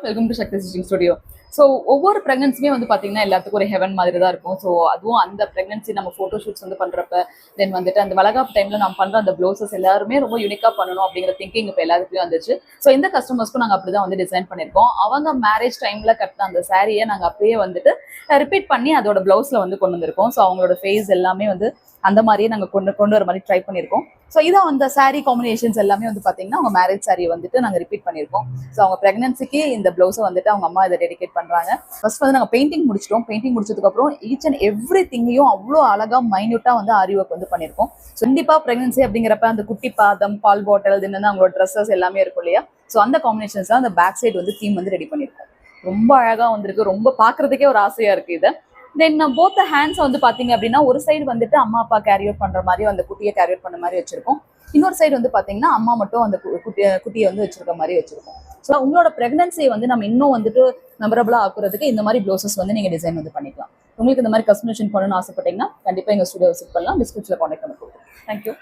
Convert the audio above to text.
Welcome to Shakti stitching studio. So ஒவ்வொரு ப்ரெக்னன்சியுமே வந்து பார்த்தீங்கன்னா எல்லாத்துக்கும் ஒரு ஹெவன் மாதிரி தான் இருக்கும். ஸோ அதுவும் அந்த ப்ரெக்னன்சி நம்ம ஃபோட்டோ ஷூட்ஸ் வந்து பண்ணுறப்ப தென் வந்துட்டு அந்த வளகாப்பு டைமில் நம்ம பண்ணுற அந்த ப்ளவுசஸ் எல்லாருமே ரொம்ப யூனிக்காக பண்ணணும் அப்படிங்கிற திங்கிங் இப்போ எல்லாத்துக்குமே வந்துச்சு. ஸோ இந்த கஸ்டமர்ஸ்க்கும் நாங்கள் அப்படி தான் வந்து டிசைன் பண்ணியிருக்கோம். அவங்க மேரேஜ் டைமில் கட்டின அந்த சாரியை நாங்கள் அப்படியே வந்துட்டு ரிப்பீட் பண்ணி அதோட ப்ளவுஸில் வந்து கொண்டு வந்திருக்கோம். ஸோ அவங்களோட ஃபேஸ் எல்லாமே வந்து அந்த மாதிரியே நாங்கள் கொண்டு வர மாதிரி ட்ரை பண்ணியிருக்கோம். ஸோ இதான் அந்த சாரீ காம்பினேஷன்ஸ் எல்லாமே வந்து பார்த்தீங்கன்னா அவங்க மேரேஜ் சாரியை வந்துட்டு நாங்கள் ரிப்பீட் பண்ணியிருக்கோம். ஸோ அவங்க ப்ரெக்னன்சிக்கு இந்த ப்ளவுஸை வந்துட்டு அவங்க அம்மா இதை டெடிகேட் பண்ணுறாங்க. ஃபர்ஸ்ட் வந்து நாங்கள் பெயிண்டிங் முடிச்சிட்டோம். பெயிண்டிங் முடிச்சதுக்கப்புறம் ஈச் அண்ட் எவ்ரி திங்கையும் அவ்வளோ அழகாக மைன்யூட்டாக வந்து ஆரி ஒர்க் வந்து பண்ணியிருக்கோம். ஸோ கண்டிப்பாக ப்ரெக்னன்சி அப்படிங்கிறப்ப அந்த குட்டி பாதம், பால் பாட்டில், தின்னு அவங்களோட ட்ரெஸ்ஸஸ் எல்லாமே இருக்கும் இல்லையா? ஸோ அந்த காம்பினேஷன்ஸ் தான் அந்த பேக் சைடு வந்து தீம் வந்து ரெடி பண்ணியிருக்கோம். ரொம்ப அழகாக வந்திருக்கு. ரொம்ப பார்க்கறதுக்கே ஒரு ஆசையாக இருக்குது இது. தென் போத் ஹேண்ட்ஸ் வந்து பாத்தீங்க அப்படின்னா ஒரு சைடு வந்துட்டு அம்மா அப்பா கேரியர் பண்ற மாதிரி அந்த குட்டியை கேரியர் பண்ண மாதிரி வச்சிருக்கோம். இன்னொரு சைடு வந்து பாத்தீங்கன்னா அம்மா மட்டும் அந்த குட்டியை வந்து வச்சிருக்க மாதிரி வச்சிருக்கோம். ஸோ உங்களோட பிரெக்னன்சியை வந்து நம்ம இன்னும் வந்துட்டு மெமரபிளா ஆக்குறதுக்கு இந்த மாதிரி ப்ளவுசஸ் வந்து நீங்க டிசைன் வந்து பண்ணிக்கலாம். உங்களுக்கு இந்த மாதிரி கஸ்டமைசேஷன் பண்ணணும்னு ஆசைப்பட்டீங்கன்னா கண்டிப்பா எங்க ஸ்டுடியோ விசிட் பண்ணலாம். டிஸ்கிரிப்ஷன்ல கான்டாக்ட் பண்ணி கொடுப்போம். தேங்க்யூ.